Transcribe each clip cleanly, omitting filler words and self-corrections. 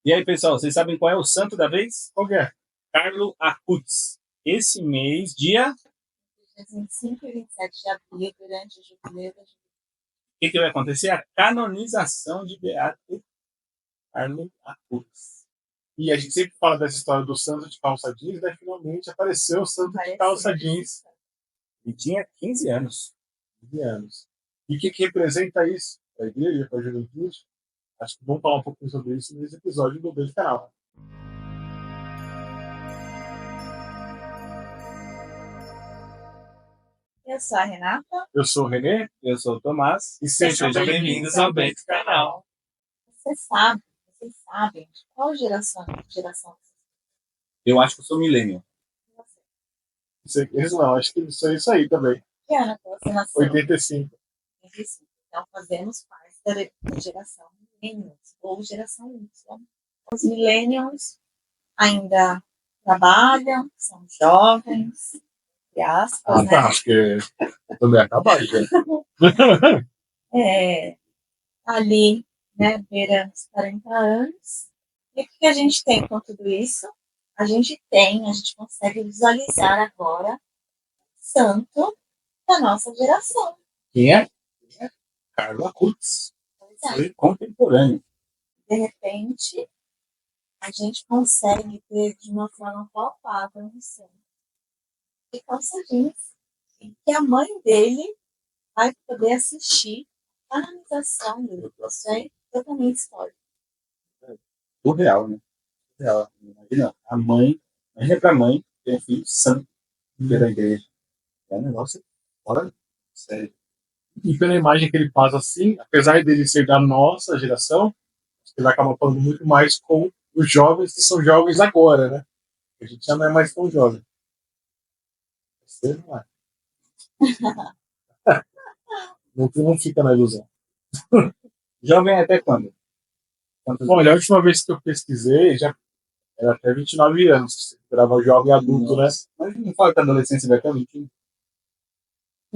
E aí, pessoal, vocês sabem qual é o santo da vez? Qual que é? Carlo Acutis. Esse mês, dia... 25 e 27 de abril, durante o jubileu da juventude. O que vai acontecer? A canonização de Beato Carlo Acutis. E a gente sempre fala dessa história do santo de calça jeans, né? Finalmente apareceu o santo de calça jeans. E tinha 15 anos. 15 anos. E o que representa isso para a igreja, para a juventude? Acho que vamos falar um pouquinho sobre isso nesse episódio do Beijo Canal. Eu sou a Renata. Eu sou o Renê. Eu sou o Tomás. E sejam bem-vindos ao Beijo Canal. Vocês sabem de qual geração? Eu acho que eu sou milênio. Isso não, acho que isso é isso aí também. Que ano que você nasceu? 85. 85. Então fazemos parte da geração Millennials, ou geração Y. Os Millennials ainda trabalham, são jovens, entre aspas, né? Tá, acho que eu também acabar já. Ali, né, beirando os 40 anos. E o que a gente tem com tudo isso? A gente consegue visualizar agora o santo da nossa geração. Quem é? Carlo Acutis. Foi contemporâneo. De repente, a gente consegue ter de uma forma palpável no santo. E calça jeans. Que a mãe dele vai poder assistir a canonização dele. Isso é totalmente histórico. Surreal, né? Surreal. Imagina, imagina pra mãe ter um filho santo pela igreja. É um negócio fora sério. E pela imagem que ele passa assim, apesar dele ser da nossa geração, ele acaba falando muito mais com os jovens que são jovens agora, né? A gente já não é mais tão jovem. Você não é. Não fica na ilusão. Jovem até quando? Olha, a última vez que eu pesquisei, já era até 29 anos. Você grava jovem adulto, né? Mas não fala que a adolescência vai até 21.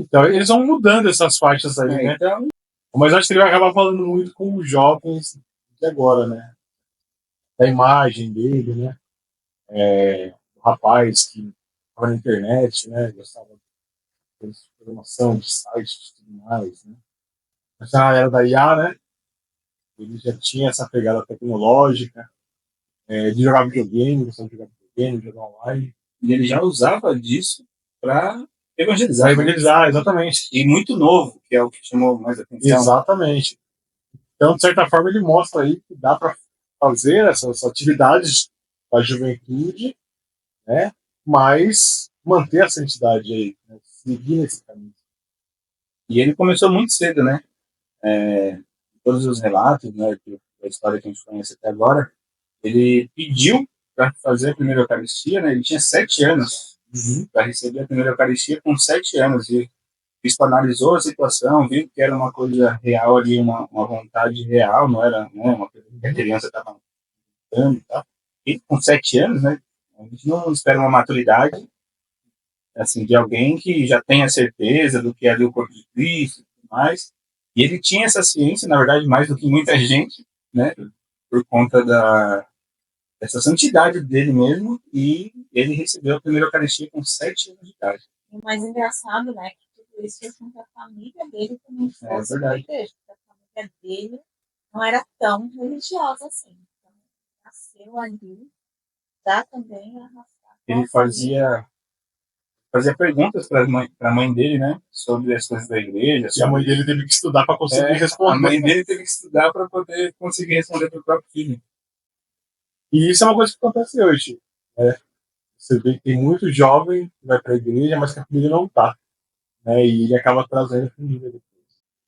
Então, eles vão mudando essas faixas aí, né? Então... Mas acho que ele vai acabar falando muito com os jovens de agora, né? Da imagem dele, né? O rapaz que estava na internet, né? Gostava de programação, de sites e tudo mais, né? Mas na era da IA, né? Ele já tinha essa pegada tecnológica, de jogar videogame, gostava de jogar videogame, jogar online. E ele já usava disso para evangelizar. Para evangelizar, exatamente. E muito novo, que é o que chamou mais atenção. Exatamente. Então, de certa forma, ele mostra aí que dá para fazer essas atividades da juventude, né? Mas manter a santidade aí, né? Seguir nesse caminho. E ele começou muito cedo, né? Todos os relatos, né, da história que a gente conhece até agora, ele pediu para fazer a primeira Eucaristia, né? Ele tinha 7 anos para receber a primeira Eucaristia com 7 anos. E Cristo analisou a situação, viu que era uma coisa real ali, uma vontade real, não era, né, uma coisa que a criança estava dando e tal. E com 7 anos, né, a gente não espera uma maturidade assim, de alguém que já tenha certeza do que é ali o corpo de Cristo e tudo mais. E ele tinha essa ciência, na verdade, mais do que muita gente, né, por conta dessa santidade dele mesmo, e ele recebeu a primeira Eucaristia com 7 anos de idade. E o mais engraçado, né, que tudo isso fez com que a família dele também fosse verdade. da igreja, porque a família dele não era tão religiosa assim. Então, nasceu ali, dá também a arrastar. Ele fazia perguntas para a mãe dele, né, sobre as coisas da igreja. E a mãe dele teve que estudar para conseguir responder. A mãe dele teve que estudar para poder conseguir responder para o próprio filho. E isso é uma coisa que acontece hoje. Né? Você vê que tem muito jovem que vai para a igreja, mas que a família não está. Né? E ele acaba trazendo a família depois.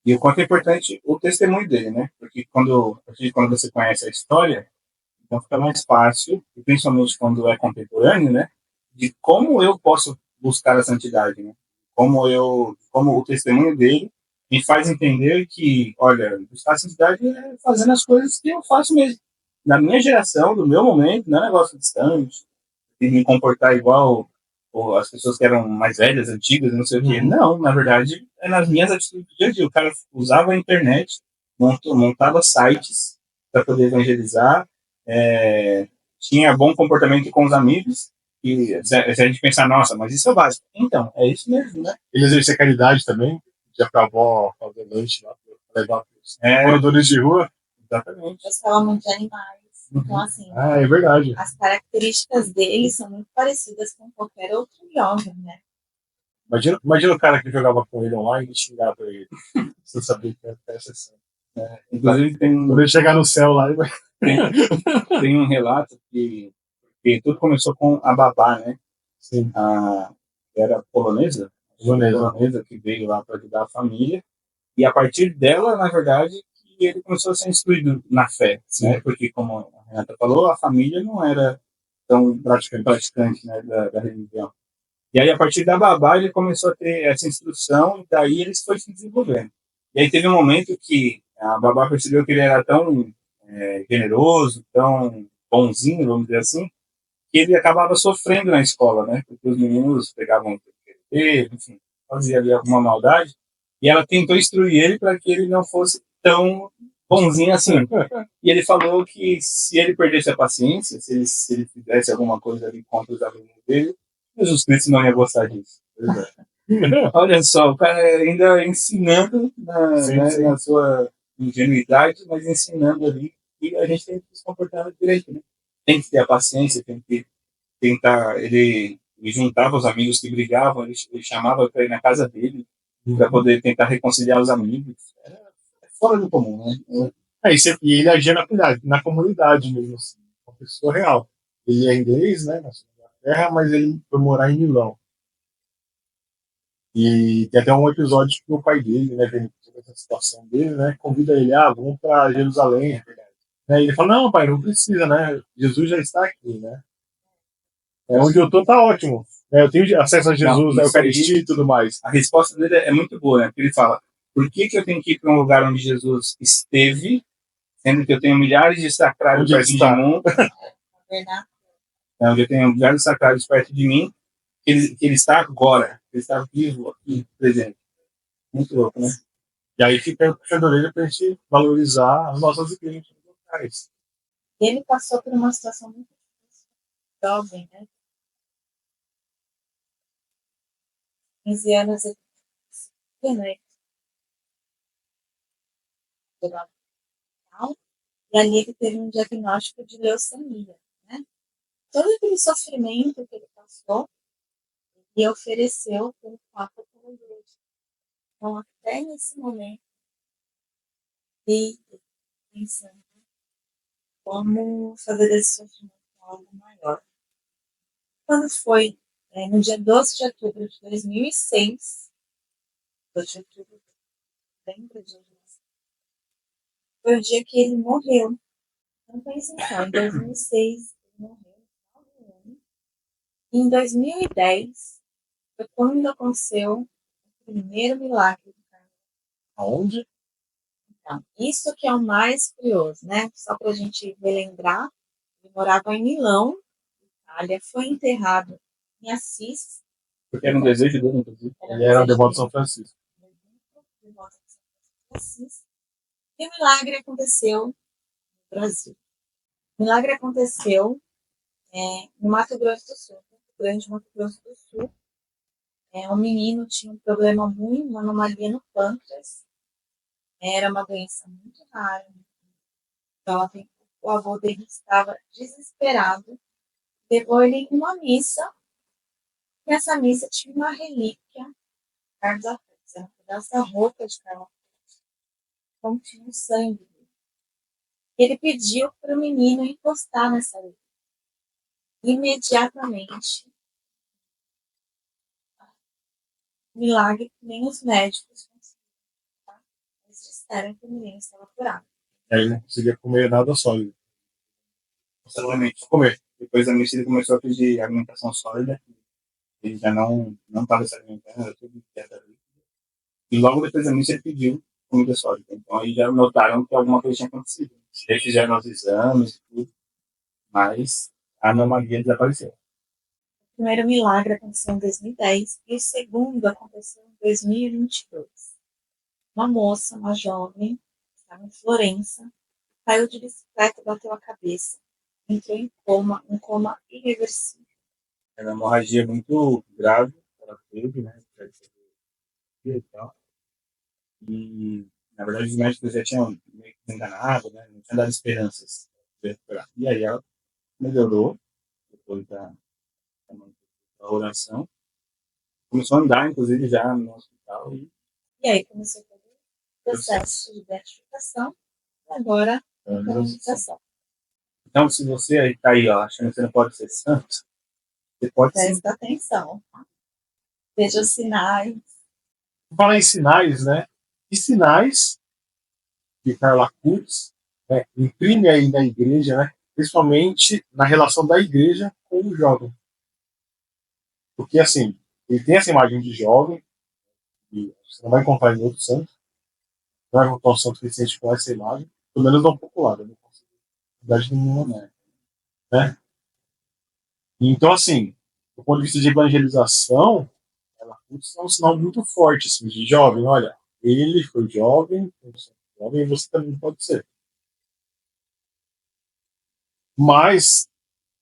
E o quanto é importante o testemunho dele, né? Porque quando você conhece a história, então fica mais fácil, e principalmente quando é contemporâneo, né? De como eu posso buscar a santidade, né? Como o testemunho dele me faz entender que, olha, buscar a santidade é fazendo as coisas que eu faço mesmo. Na minha geração, no meu momento, não é um negócio distante, de me comportar igual ou as pessoas que eram mais velhas, antigas, não sei o quê. Não, na verdade, é nas minhas atitudes do dia a dia. O cara usava a internet, montava sites para poder evangelizar, tinha bom comportamento com os amigos, e se a gente pensar, nossa, mas isso é o básico. Então, é isso mesmo, né? Ele exercia caridade também, já pra avó fazer lanche lá, pra levar pros É, moradores de rua. exatamente. Gostava muito de animais. Então, assim, Ah, é verdade. as características dele são muito parecidas com qualquer outro jovem, né? Imagina o cara que jogava com ele online e xingava ele. Você sabia que era exceção. Inclusive, Quando ele chegar no céu lá, ele vai. tem um relato que tudo começou com a babá, né? Sim, Era polonesa, polonesa que veio lá para ajudar a família. E a partir dela, na verdade, que ele começou a ser instruído na fé, né? Porque, como a Renata falou, a família não era tão praticante, né, da religião. E aí, a partir da babá, ele começou a ter essa instrução, e daí ele foi se desenvolvendo. E aí teve um momento que a babá percebeu que ele era tão generoso, tão bonzinho, vamos dizer assim, que ele acabava sofrendo na escola, né? Porque os meninos pegavam PQP, enfim, fazia ali alguma maldade, e ela tentou instruir ele para que ele não fosse tão bonzinho assim. E ele falou que se ele perdesse a paciência, se ele fizesse alguma coisa ali contra os alunos dele, Jesus Cristo não ia gostar disso. Olha só, o cara ainda ensinando na sua ingenuidade, mas ensinando ali que a gente tem que se comportar direito, né? Tem que ter a paciência, tem que tentar. Ele juntava os amigos que brigavam, ele chamava para ir na casa dele, para poder tentar reconciliar os amigos. É fora do comum, né? E ele agia na comunidade mesmo, assim, uma pessoa real. Ele é inglês, né, na Inglaterra, mas ele foi morar em Milão. E tem até um episódio que o pai dele, né, vendo toda essa situação dele, né, convida ele, vamos para Jerusalém. Né, e ele fala, não, pai, não precisa, né, Jesus já está aqui, né. Onde eu tô tá ótimo. Eu tenho acesso a Jesus, a Eucaristia e tudo mais. A resposta dele é muito boa, né, porque ele fala, por que eu tenho que ir para um lugar onde Jesus esteve, sendo que eu tenho milhares de sacrários perto de mim, onde eu tenho milhares de sacrários perto de mim, que ele está agora, ele está vivo aqui, presente. Muito louco, né? E aí fica puxando a orelha pra gente valorizar as nossas igrejas locais. Ele passou por uma situação muito difícil, jovem, né? 15 anos ele e ali ele teve um diagnóstico de leucemia, né? Todo aquele sofrimento que ele passou, ele ofereceu pelo Papa pela igreja. Então, até nesse momento, ele pensando como fazer desse sofrimento algo maior. Quando foi no dia 12 de outubro de 2006, 12 de outubro, lembra de hoje? Foi o dia que ele morreu. Então, pense então, em 2006, ele morreu, e em 2010, foi quando aconteceu o primeiro milagre do carnaval. Aonde? Então, isso que é o mais curioso, né? Só para a gente relembrar, ele morava em Milão, Itália, foi enterrado em Assis. Porque era um desejo dele, inclusive. Ele era um devoto de São Francisco. E o milagre aconteceu no Brasil. O milagre aconteceu no Mato Grosso do Sul. Grande Mato Grosso do Sul. Um menino tinha um problema muito, uma anomalia no pâncreas. Era uma doença muito rara. Então, o avô dele estava desesperado. Levou ele em uma missa. Nessa missa tinha uma relíquia, Carlos Afonso, um pedaço da roupa de Carlos Afonso, continha o sangue. Ele pediu para o menino encostar nessa relíquia. Imediatamente, milagre que nem os médicos conseguiram. Tá? Eles disseram que o menino estava curado. Aí ele não conseguia comer nada sólido. Solamente comer. Depois da missa ele começou a pedir alimentação sólida. Ele já não estava se alimentando, era tudo dieta líquida. E logo depois da missa ele pediu comida sólida. Então aí já notaram que alguma coisa tinha acontecido. Eles fizeram os exames e tudo, mas a anomalia desapareceu. O primeiro milagre aconteceu em 2010 e o segundo aconteceu em 2022. Uma moça, uma jovem, estava em Florença, caiu de bicicleta e bateu a cabeça. entrou em coma, um coma irreversível. É uma hemorragia muito grave que ela teve, né? E tal. E, na verdade, os médicos já tinham meio que desenganado, né? Não tinham dado esperanças de recuperar. E aí ela melhorou depois da oração. Começou a andar, inclusive, já no hospital. E aí começou todo o processo de beatificação, e agora a canonização. Então, se você está aí, ó, achando que você não pode ser santo, você pode sim. Presta atenção. Veja os sinais. Falar em sinais, né? E sinais que Carla Kurtz, né, imprime aí na igreja, né? Principalmente na relação da igreja com o jovem. Porque, assim, ele tem essa imagem de jovem, e você não vai encontrar em outro santo, não vai encontrar um santo recente com essa imagem, pelo menos não popular, eu não consigo verdade nenhuma, né? Então, assim, do ponto de vista de evangelização, ela é um sinal muito forte, assim, de jovem, olha, ele foi jovem, e você também pode ser. Mas,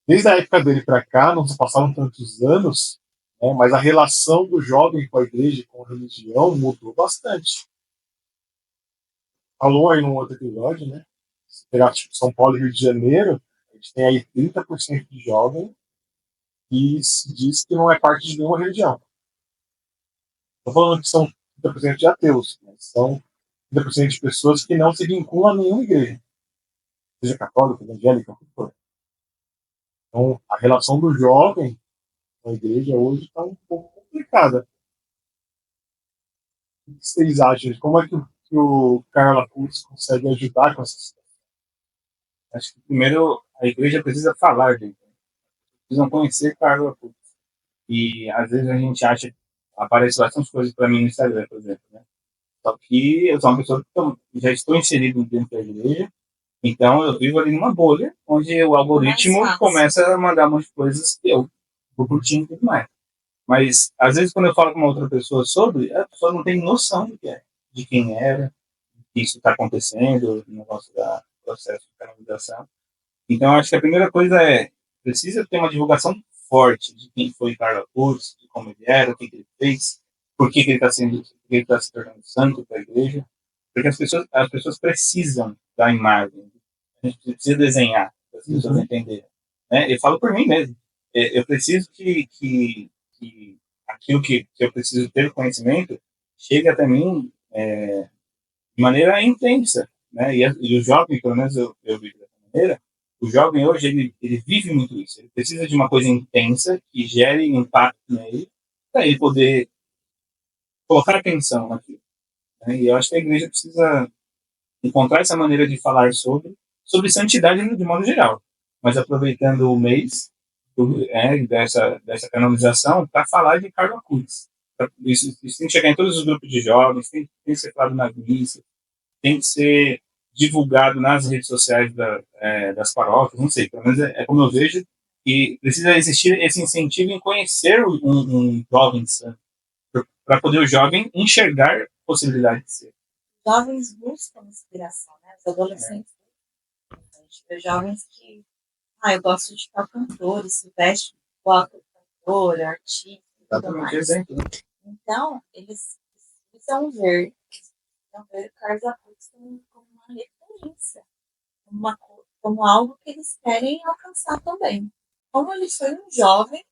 desde a época dele para cá, não se passaram tantos anos, né, mas a relação do jovem com a igreja, com a religião, mudou bastante. Falou aí num outro episódio, né? Se pegar tipo, São Paulo e Rio de Janeiro, a gente tem aí 30% de jovem que se diz que não é parte de nenhuma religião. Estou falando que são 30% de ateus, mas são 30% de pessoas que não se vinculam a nenhuma igreja, seja católica, evangélica, o que for. Então, a relação do jovem com a igreja hoje está um pouco complicada. O que vocês acham? Como é que o Carla Kurtz consegue ajudar com essa situação? Acho que primeiro a igreja precisa falar dele. Precisam conhecer Carla Kurtz. E às vezes a gente acha, aparece bastante coisas para mim no Instagram, por exemplo, né? Só que eu sou uma pessoa que já estou inserido dentro da igreja, então eu vivo ali numa bolha, onde o algoritmo começa a mandar um monte de coisas que eu vou curtindo e tudo mais. Mas às vezes quando eu falo com uma outra pessoa sobre, a pessoa não tem noção do que é, de quem era, que isso está acontecendo, no negócio da processo de canonização. Então acho que a primeira coisa é, precisa ter uma divulgação forte de quem foi Carla Kurtz, de como ele era, o que ele fez, por que ele está sendo, por que ele está se tornando santo para a igreja, porque as pessoas precisam da imagem, a gente precisa desenhar para as pessoas entenderem. Né? Eu falo por mim mesmo, eu preciso que aquilo que eu preciso ter conhecimento chegue até mim de maneira intensa, né? E o jovem, pelo menos eu vivo dessa maneira, o jovem hoje, ele vive muito isso. Ele precisa de uma coisa intensa que gere impacto nele para ele poder colocar atenção naquilo. Né? E eu acho que a igreja precisa encontrar essa maneira de falar sobre santidade de modo geral. Mas aproveitando o mês dessa canonização para falar de Carla Kurtz. Isso tem que chegar em todos os grupos de jovens, tem que ser falado na missa, tem que ser divulgado nas redes sociais das paróquias, não sei, pelo menos é como eu vejo, e precisa existir esse incentivo em conhecer um jovem santo, para poder o jovem enxergar a possibilidade de ser. Jovens buscam inspiração, né? Os adolescentes. A gente vê jovens que, eu gosto de tal cantor, se veste, bota cantor, artista, tudo mais. Exemplo, né? Então, eles precisam ver Carla Kurtz como uma referência, como algo que eles querem alcançar também. Como ele foi um jovem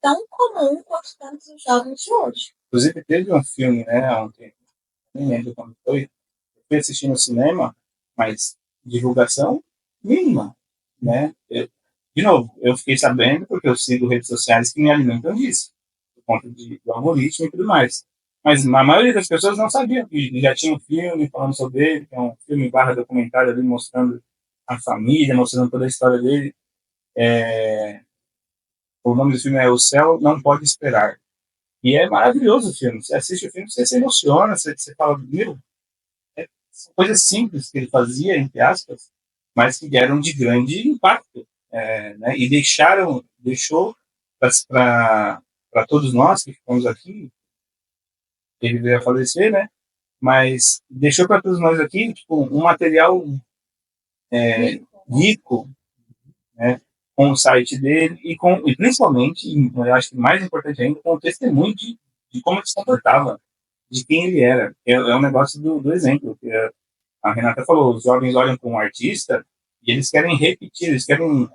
tão comum quanto tantos jovens de hoje. Inclusive, teve um filme, né, ontem, nem lembro quando foi, eu fui assistir no cinema, mas divulgação mínima, né? De novo, eu fiquei sabendo porque eu sigo redes sociais que me alimentam disso, por conta do algoritmo e tudo mais. Mas a maioria das pessoas não sabia que já tinha um filme falando sobre ele, que é um filme barra documentário ali mostrando a família, mostrando toda a história dele. O nome do filme é O Céu Não Pode Esperar. E é maravilhoso o filme. Você assiste o filme, você se emociona, você fala, meu, são coisas simples que ele fazia, entre aspas, mas que deram de grande impacto. Né? E deixou para todos nós que ficamos aqui, ele veio a falecer, né? Mas deixou para todos nós aqui tipo, um material rico né, com o site dele e principalmente, eu acho que mais importante ainda, com o testemunho de como ele se comportava, de quem ele era. É um negócio do exemplo, que a Renata falou, os jovens olham para um artista e eles querem repetir, eles querem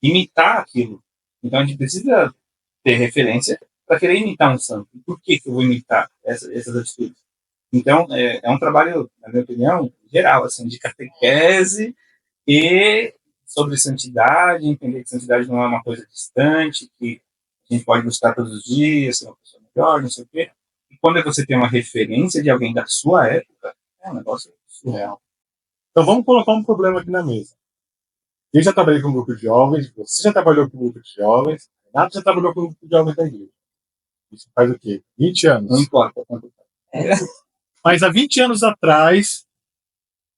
imitar aquilo. Então a gente precisa ter referência para querer imitar um santo. E por que eu vou imitar essas atitudes? Então, é um trabalho, na minha opinião, geral, assim, de catequese e sobre santidade, entender que santidade não é uma coisa distante, que a gente pode buscar todos os dias, ser uma pessoa melhor, não sei o quê. E quando você tem uma referência de alguém da sua época, é um negócio surreal. Então vamos colocar um problema aqui na mesa. Eu já trabalhei com um grupo de jovens, você já trabalhou com um grupo de jovens, Renato já trabalhou com um grupo de jovens da igreja. Isso faz o quê? 20 anos. Não importa. Mas há 20 anos atrás,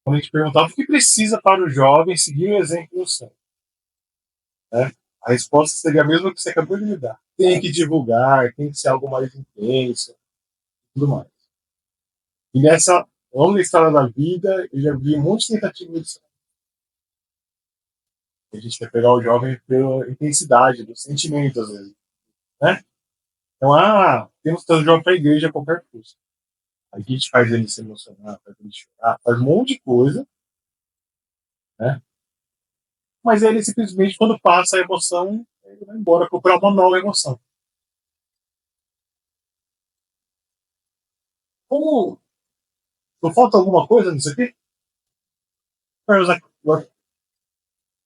quando a gente perguntava o que precisa para o jovem seguir o exemplo do santo, né? A resposta seria a mesma que você acabou de me dar. Tem que divulgar, tem que ser algo mais intenso, tudo mais. E nessa longa história da vida, eu já vi um monte de tentativas disso. A gente quer pegar o jovem pela intensidade, do sentimento, às vezes, né? Então, temos que trazer o jovem para a igreja a qualquer custo. A gente faz ele se emocionar, faz ele chorar, faz um monte de coisa, né? Mas ele simplesmente, quando passa a emoção, ele vai embora procurar uma nova emoção. Como não falta alguma coisa nisso aqui?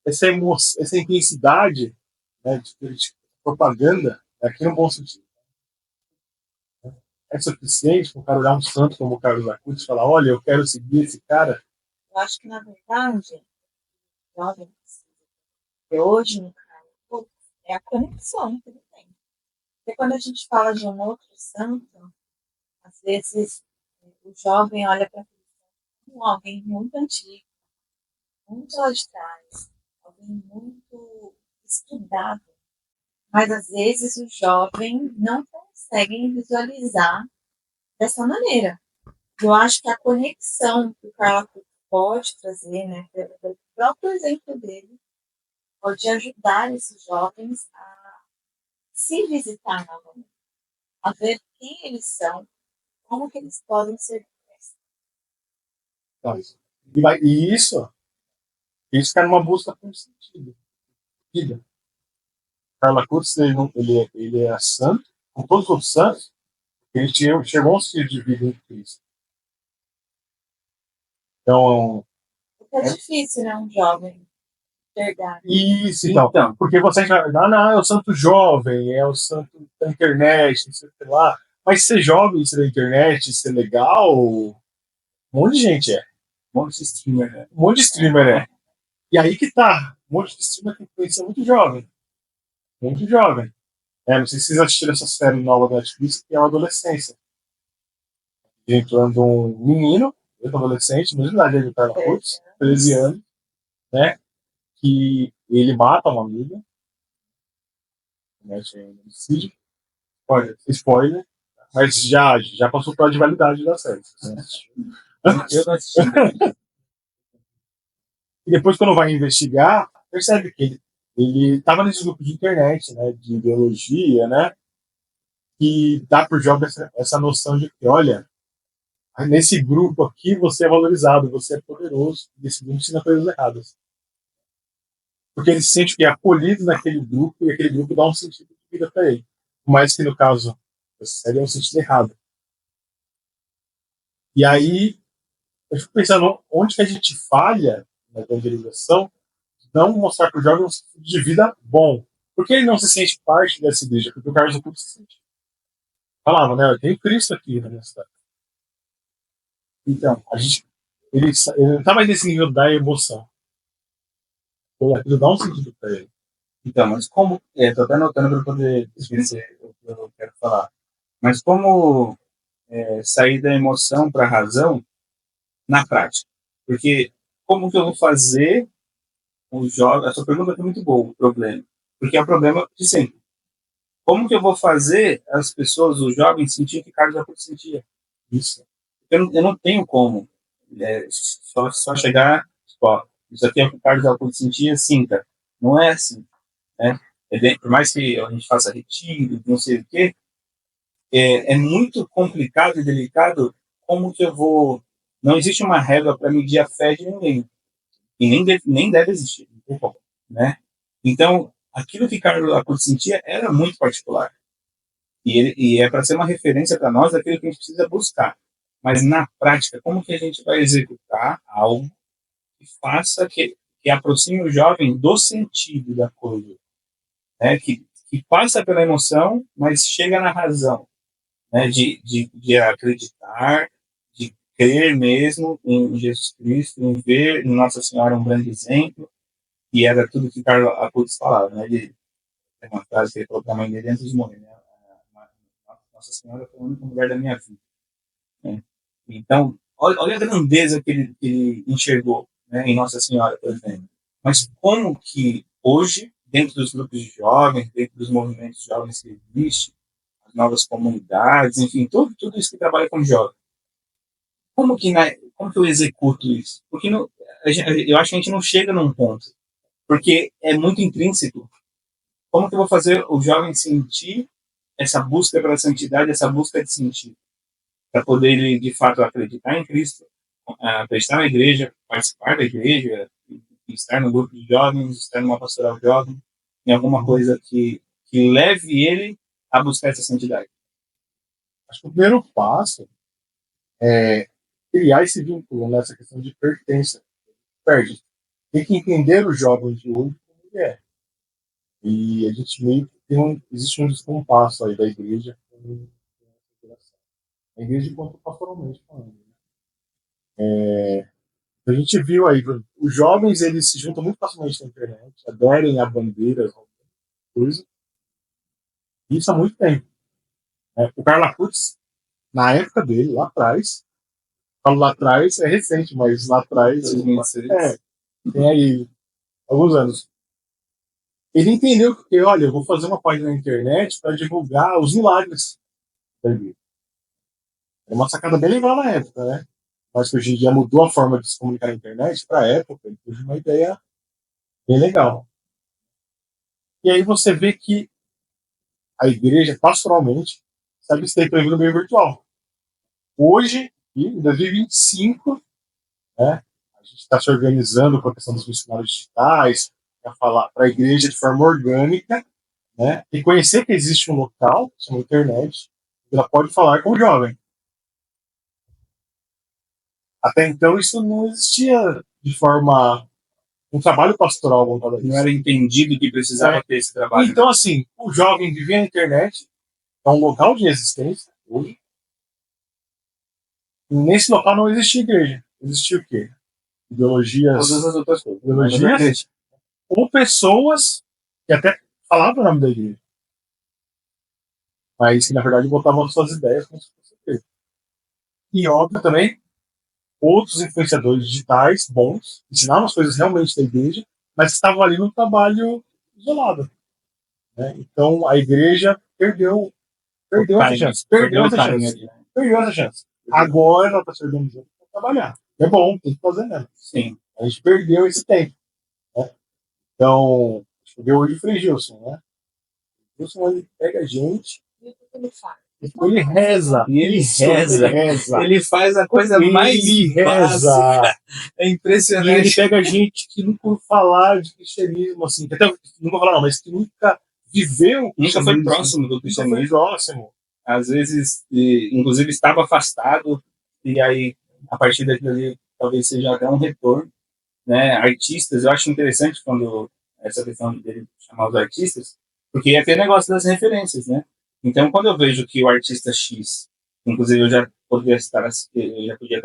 Essa intensidade, né, de propaganda, aqui no bom sentido, é suficiente para o cara olhar um santo como o Carlos Acutis e falar: olha, eu quero seguir esse cara? Eu acho que, na verdade, jovens, que hoje, no caso, é a conexão que ele tem. Porque quando a gente fala de um outro santo, às vezes o jovem olha para alguém muito antigo, muito lá de trás, alguém muito estudado. Mas às vezes o jovem não consegue visualizar dessa maneira. Eu acho que a conexão que o Carlos pode trazer, né, pelo próprio exemplo dele, pode ajudar esses jovens a se visitar novamente, a ver quem eles são, como que eles podem ser. E isso fica numa busca por sentido. Vida. Carla Kurtz, ele é santo, com todos os outros santos, ele chegou a um sentido de vida em Cristo. Então, é difícil, né, um jovem verdade. Isso, então. Porque você já. Não, é o santo jovem, é o santo da internet, não sei o que lá. Mas ser jovem, ser da internet, ser legal, um monte de gente é. Um monte de streamer, né? Um monte de streamer é. E aí que tá. Um monte de streamer que conhecia muito jovem. Muito jovem. Não sei se vocês assistiram essa série nova da Netflix, que é uma adolescência. Entrando um menino, um adolescente, mesma idade do Carla Kurtz, 13 anos, né? Que ele mata uma amiga, comete um homicídio. Spoiler. Mas já passou pela de validade da série. Né? Eu não assisti. E depois, quando vai investigar, percebe que ele estava nesse grupo de internet, né, de ideologia, né, que dá para o jovem essa noção de que, olha, nesse grupo aqui você é valorizado, você é poderoso, e esse grupo ensina coisas erradas. Porque ele se sente que é acolhido naquele grupo e aquele grupo dá um sentido de vida para ele. Mas que, no caso, seria um sentido errado. E aí, eu fico pensando onde que a gente falha na evangelização, não mostrar para o jovem um sentido de vida bom. Por que ele não se sente parte dessa igreja? Porque o Carlos Augusto se sente. Falava, né? Eu tenho Cristo aqui na minha cidade. Então, ele não está mais nesse nível da emoção. Aquilo dá um sentido para ele. Então, mas como. Estou até anotando para poder esquecer o que eu quero falar. Mas como sair da emoção para a razão na prática? Porque como que eu vou fazer o jovem. Essa pergunta é muito boa, o problema. Porque é o problema de sempre. Como que eu vou fazer as pessoas, os jovens, sentir o que Carlos Acutis sentia? Isso. Eu não tenho como. Só chegar, tipo, ó, isso aqui é o que o Carlos Acutis sentia, sinta. Não é assim, né? Por mais que a gente faça retiro, não sei o quê, é muito complicado e delicado como que eu vou... Não existe uma regra para medir a fé de ninguém. E nem deve existir, né? Então, aquilo que Carlo Acutis sentia era muito particular. E é para ser uma referência para nós daquilo que a gente precisa buscar. Mas, na prática, como que a gente vai executar algo que faça que aproxime o jovem do sentido da coisa, né? Que passa pela emoção, mas chega na razão, né? De acreditar, de crer mesmo em Jesus Cristo, em ver em Nossa Senhora um grande exemplo, e era tudo que Carlo Acutis falava, né? Tem uma frase que ele falou para a mãe dele antes de morrer, né? Nossa Senhora foi a única mulher da minha vida, né? Então, olha a grandeza que ele enxergou, né, em Nossa Senhora, por exemplo. Mas como que hoje, dentro dos grupos de jovens, dentro dos movimentos de jovens que existem, as novas comunidades, enfim, tudo isso que trabalha com jovens, como que eu executo isso? Porque eu acho que a gente não chega num ponto, porque é muito intrínseco. Como que eu vou fazer o jovem sentir essa busca pela santidade, essa busca de sentido, para poder ele, de fato, acreditar em Cristo, acreditar na igreja, participar da igreja, estar no grupo de jovens, estar numa pastoral jovem, em alguma coisa que leve ele a buscar essa santidade? Acho que o primeiro passo é criar esse vínculo nessa questão de pertença. Perde. Tem que entender o jovem de hoje como ele é. E a gente meio que existe um descompasso aí da igreja com a geração. A igreja enquanto pastoralmente falando. A gente viu aí, os jovens eles se juntam muito facilmente na internet, aderem a bandeiras, coisa. Isso há muito tempo. O Carlo Acutis, na época dele, lá atrás, falo lá atrás, é recente, mas lá atrás, 2006. tem aí alguns anos. Ele entendeu que, olha, eu vou fazer uma página na internet para divulgar os milagres da igreja. É uma sacada bem legal na época, né? Mas que hoje em dia mudou a forma de se comunicar na internet, para a época, ele teve uma ideia bem legal. E aí você vê que a igreja, pastoralmente, sabe se tem no meio virtual. Hoje, em 2025, né, a gente está se organizando com a questão dos missionários digitais, para falar para a igreja de forma orgânica, né, e conhecer que existe um local, chama internet, que ela pode falar com o jovem. Até então isso não existia de forma um trabalho pastoral voltado a isso. Não era entendido que precisava ter esse trabalho. Então, assim, o jovem vivia na internet, é um local de existência hoje. E nesse local não existia igreja. Existia o quê? Ideologias. Todas as outras coisas. Ideologias. Ou pessoas que até falavam o nome da igreja. Mas que na verdade botavam suas ideias como se fosse igreja. E óbvio também, outros influenciadores digitais bons, ensinavam as coisas realmente da igreja, mas estavam ali no trabalho isolado. Né? Então a igreja perdeu essa chance. Perdeu essa chance. Agora ela está se organizando para trabalhar. É bom, tem que fazer mesmo. Sim. A gente perdeu esse tempo. Né? Então, deixa eu ver hoje o Frei Gilson, né? O Gilson, ele pega a gente. Ele reza. Ele faz a coisa mais básica. É impressionante. E ele pega gente que nunca ouviu falar de cristianismo, assim, que até nunca falar, não, mas que nunca viveu. Nunca foi próximo do cristianismo. Às vezes, inclusive, estava afastado, e aí, a partir daquilo ali, talvez seja até um retorno. Né? Artistas, eu acho interessante quando essa questão dele chamar os artistas, porque é aquele negócio das referências, né? Então, quando eu vejo que o artista X, inclusive eu já podia estar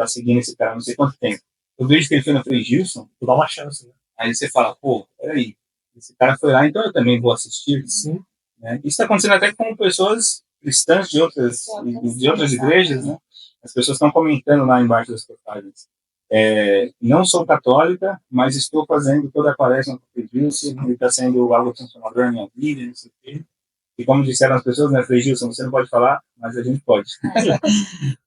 seguindo esse cara não sei quanto tempo, eu vejo que ele foi no Frei Gilson, tu dá uma chance, né? Aí você fala, pô, peraí, esse cara foi lá, então eu também vou assistir. Sim. Né? Isso está acontecendo até com pessoas cristãs de outras igrejas, né? As pessoas estão comentando lá embaixo das postagens. Não sou católica, mas estou fazendo toda a quaresma com o Frei Gilson, ele está sendo algo transformador na minha vida, não sei o quê. E como disseram as pessoas, né, Frei Gilson, você não pode falar, mas a gente pode.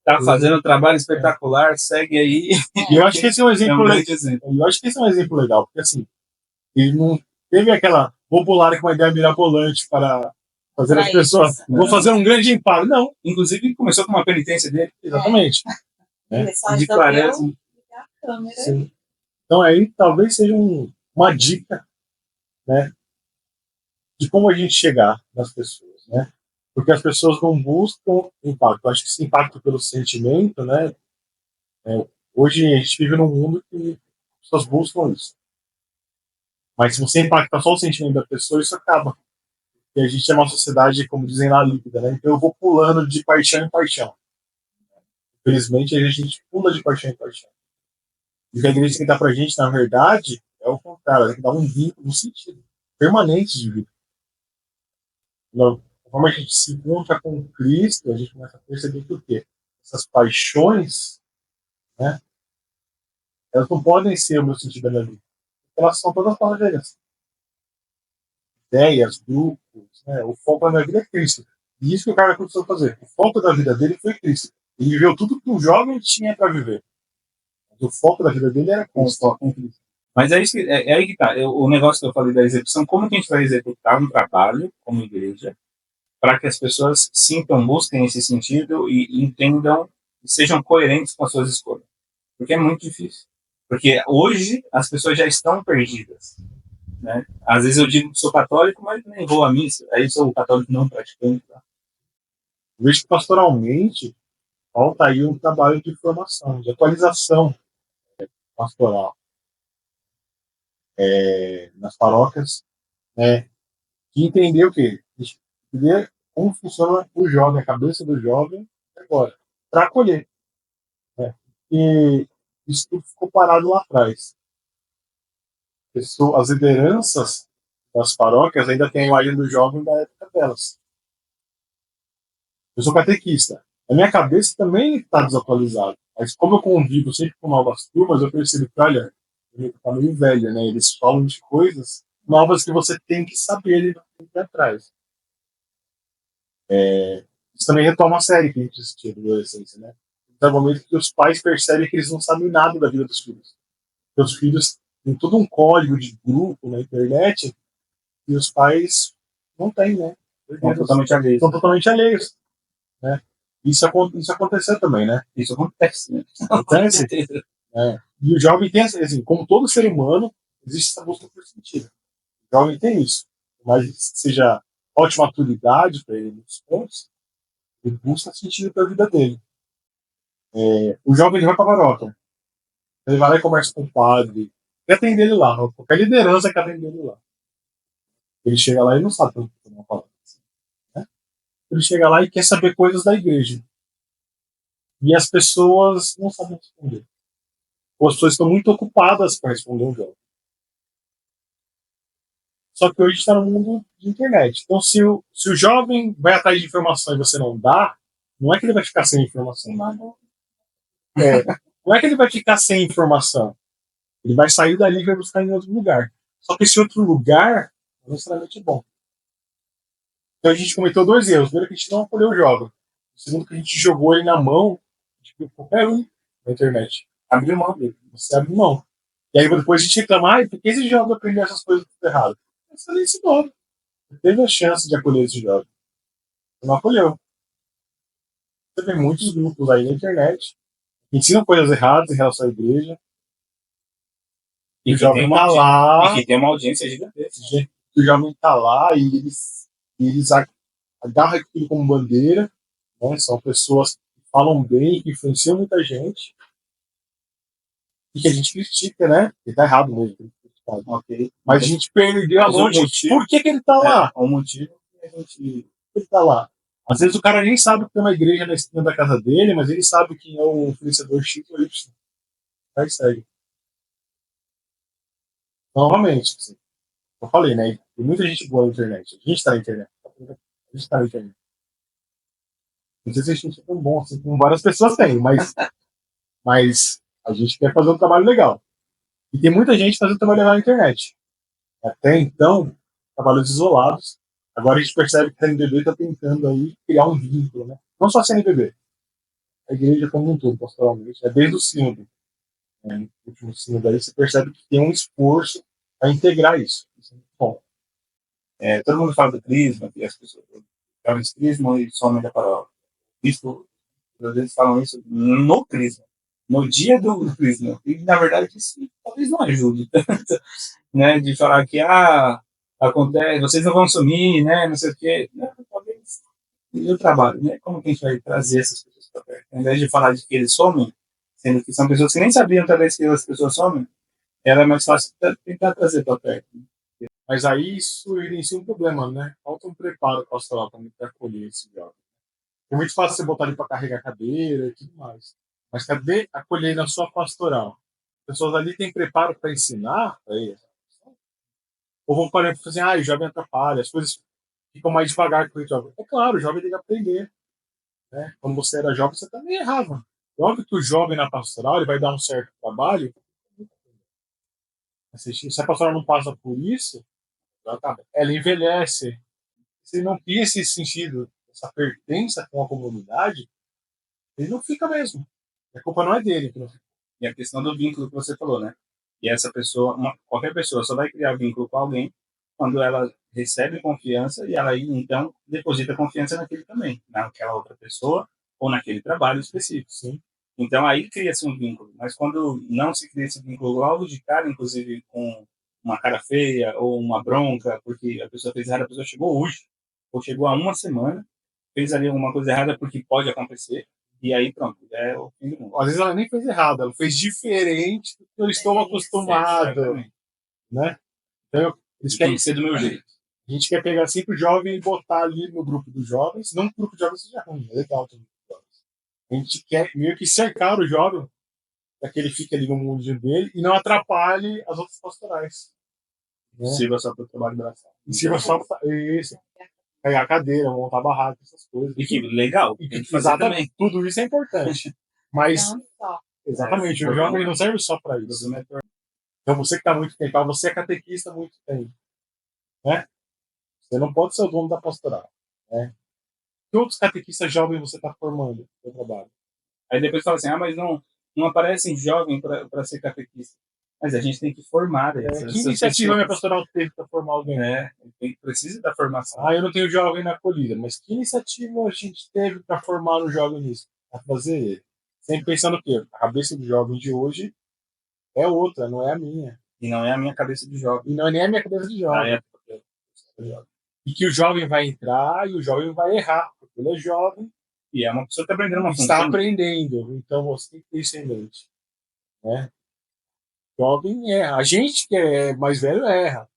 Tá fazendo um trabalho espetacular, segue aí. E eu acho que esse é um exemplo legal. Eu acho que esse é um exemplo legal, porque assim, ele teve aquela popular com uma ideia mirabolante para fazer as Pra pessoas. isso. Vou fazer um grande impacto. Não, Inclusive, começou com uma penitência dele. exatamente. Ele só De resolveu 40. ligar a câmera. Sim. Então aí talvez seja uma dica, né, de como a gente chegar nas pessoas, né? Porque as pessoas não buscam impacto. Eu acho que esse impacto pelo sentimento, né? Hoje a gente vive num mundo que as pessoas buscam isso. Mas se você impacta só o sentimento da pessoa, isso acaba. E a gente é uma sociedade, como dizem lá, líquida, né? Então eu vou pulando de paixão em paixão. Infelizmente, a gente pula de paixão em paixão. E o que a igreja tem que dar pra gente, na verdade, é o contrário. Ela tem que dar um vínculo, um sentido permanente de vida. Conforme a gente se encontra com Cristo, a gente começa a perceber que o quê? Essas paixões, né? Elas não podem ser o meu sentido da minha vida. Elas são todas passageiras. Ideias, grupos, né? O foco da minha vida é Cristo. E isso que o cara começou a fazer. O foco da vida dele foi Cristo. Ele viveu tudo que um jovem tinha para viver. Mas o foco da vida dele era Cristo. Mas é, isso é aí que tá. O negócio que eu falei da execução, como que a gente vai executar um trabalho como igreja para que as pessoas sintam, busquem esse sentido e entendam e sejam coerentes com as suas escolhas? Porque é muito difícil. Porque hoje as pessoas já estão perdidas. Né? Às vezes eu digo que sou católico, mas nem vou à missa. Aí sou católico não praticante. Tá? Eu vejo que pastoralmente falta aí um trabalho de formação, de atualização pastoral nas paróquias, né? De entender o quê? De entender como funciona o jovem, a cabeça do jovem agora, para acolher. Né? E isso tudo ficou parado lá atrás. As lideranças das paróquias ainda têm a imagem do jovem da época delas. Eu sou catequista. A minha cabeça também está desatualizada. Mas como eu convivo sempre com novas turmas, eu percebo que, olha, ele está meio velho, né? Eles falam de coisas novas que você tem que saber e tem que ir atrás. Isso também retoma a série que a gente assistia na adolescência, né? É o momento que os pais percebem que eles não sabem nada da vida dos filhos. Porque os filhos têm todo um código de grupo na internet e os pais não têm, né? São totalmente alheios. São totalmente alheios. Né? Isso aconteceu também, né? Isso acontece. Né? Acontece. E o jovem tem, assim, como todo ser humano, existe essa busca por sentido. O jovem tem isso. Mas seja ótima maturidade para ele nos pontos, ele busca sentido para a vida dele. O jovem ele vai para a paróquia. Ele vai lá e conversa com o padre. Quer atender ele lá. Qualquer liderança quer atender ele lá. Ele chega lá e não sabe o que não fala. Né? Ele chega lá e quer saber coisas da igreja. E as pessoas não sabem responder. Ou as pessoas estão muito ocupadas para responder um jovem. Só que hoje está no mundo de internet. Então, se o jovem vai atrás de informação e você não dá, não é que ele vai ficar sem informação. Não é que ele vai ficar sem informação. Ele vai sair dali e vai buscar em outro lugar. Só que esse outro lugar não necessariamente é bom. Então a gente cometeu dois erros. Primeiro que a gente não acolheu o jovem. O segundo que a gente jogou ele na mão de qualquer um na internet. Abriu mão dele. Você abre mão. E aí depois a gente reclama, por que esse jovem aprendeu essas coisas tudo errado? Você nem ensinou. Você teve a chance de acolher esse jovem. Você não acolheu. Você vê muitos grupos aí na internet que ensinam coisas erradas em relação à igreja. E o jovem tá lá. E que tem uma audiência gigantesca. O jovem tá lá e eles agarram aquilo como bandeira. Né? São pessoas que falam bem, que influenciam muita gente. E que a gente critica, né? Ele tá errado mesmo. Okay. Mas a gente perdeu a mão de por que ele tá lá? O motivo que a gente. Ele tá lá. Às vezes o cara nem sabe que tem uma igreja na esquina da casa dele, mas ele sabe quem é o influenciador X ou Y. Aí segue. Novamente, assim, eu falei, né? Tem muita gente boa na internet. A gente tá na internet. A gente tá na internet. Não sei se a gente é tão bom assim como várias pessoas têm, mas a gente quer fazer um trabalho legal. E tem muita gente fazendo trabalho legal na internet. Até então, trabalhos isolados. Agora a gente percebe que a CNBB está tentando aí criar um vínculo, né? Não só a CNBB, a igreja como um todo, pastoralmente, desde o sínodo. Né? No último sínodo aí você percebe que tem um esforço para integrar isso. Isso é muito bom. Todo mundo fala do crisma, que as pessoas jovens crismam e somem da paróquia. Isso, às vezes falam isso no crisma, no dia do crisma. E, na verdade, isso talvez não ajude tanto, né? De falar que, acontece, vocês não vão sumir, né? Não sei o quê. Não, talvez. E o trabalho, né? Como que a gente vai trazer essas pessoas para perto? Ao invés de falar de que eles somem, sendo que são pessoas que nem sabiam, talvez, que as pessoas somem, era mais fácil tentar trazer para perto. Mas aí isso evidencia um problema, né? Falta um preparo pastoral também para acolher esse jovem. É muito fácil você botar ele para carregar cadeira e tudo mais. Mas cadê acolher na sua pastoral? As pessoas ali têm preparo para ensinar para ele? Ou vão parar para fazer, o jovem atrapalha, as coisas ficam mais devagar com o jovem. É claro, o jovem tem que aprender. Né? Quando você era jovem, você também errava. Óbvio que o jovem na pastoral ele vai dar um certo trabalho. Se a pastoral não passa por isso, ela envelhece. Se não cria esse sentido, essa pertença com a comunidade, ele não fica mesmo. A culpa não é dele. E a questão do vínculo que você falou, né? E essa pessoa, qualquer pessoa só vai criar vínculo com alguém quando ela recebe confiança e ela então deposita confiança naquele também, naquela outra pessoa ou naquele trabalho específico. Sim. Então aí cria-se um vínculo. Mas quando não se cria esse vínculo logo de cara, inclusive com uma cara feia ou uma bronca, porque a pessoa fez errado, a pessoa chegou hoje, ou chegou há uma semana, fez ali alguma coisa errada porque pode acontecer, e aí pronto, é o fim do mundo. Às vezes ela nem fez errado, ela fez diferente do que eu estou acostumado. Né? Então, eles Tem que ser do meu jeito. A gente quer pegar sempre o jovem e botar ali no grupo dos jovens. Não que o grupo de jovens seja ruim, é legal também. A gente quer meio que cercar o jovem para que ele fique ali no mundinho dele e não atrapalhe as outras pastorais. Né? Sirva só para o trabalho braçal. Sirva só para isso. Pegar a cadeira, montar a barraca, essas coisas. E que legal. E que exatamente, tudo isso é importante. Mas, exatamente, o jovem não serve só para isso. Então, você que está muito tempo, você é catequista há muito tempo. Né? Você não pode ser o dono da pastoral. Né? Que outros catequistas jovens você está formando no seu trabalho? Aí depois fala assim, mas não aparecem jovens para ser catequista. Mas a gente tem que formar. Que iniciativa minha pastoral teve para formar alguém? Precisa da formação. Eu não tenho jovem na acolhida, mas que iniciativa a gente teve para formar um jovem nisso? Para fazer ele. Sempre pensando o quê? A cabeça do jovem de hoje é outra, não é a minha. E não é a minha cabeça de jovem. E não é nem a minha cabeça de jovem. E que o jovem vai entrar e o jovem vai errar, porque ele é jovem. E é uma pessoa que está aprendendo uma função. Está aprendendo, então você tem que ter isso em mente. Né? Jovem erra. A gente que é mais velho erra.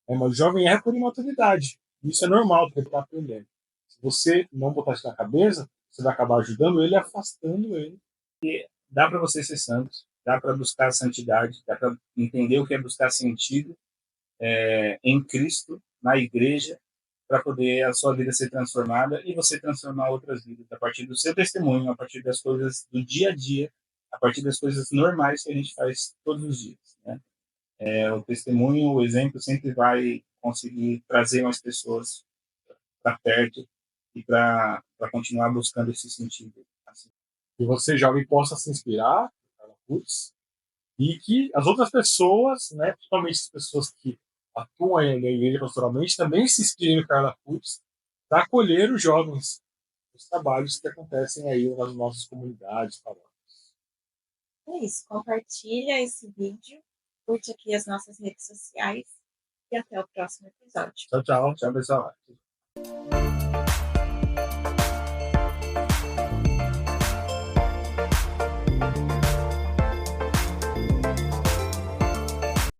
Mas o jovem erra por imaturidade. Isso é normal, porque ele está aprendendo. Se você não botar isso na cabeça, você vai acabar ajudando ele, afastando ele. E dá para você ser santo, dá para buscar a santidade, dá para entender o que é buscar sentido em Cristo, na igreja, para poder a sua vida ser transformada e você transformar outras vidas a partir do seu testemunho, a partir das coisas do dia a dia, a partir das coisas normais que a gente faz todos os dias. Né? O testemunho, o exemplo sempre vai conseguir trazer mais pessoas para perto e para continuar buscando esse sentido. Assim. Que você, jovem, possa se inspirar, Carla Putz, e que as outras pessoas, né, principalmente as pessoas que atuam na igreja pastoralmente, também se inspirem no Carla Putz para acolher os jovens, os trabalhos que acontecem aí nas nossas comunidades, paróquias. É isso, compartilha esse vídeo, curte aqui as nossas redes sociais e até o próximo episódio. Tchau, tchau. Tchau, pessoal.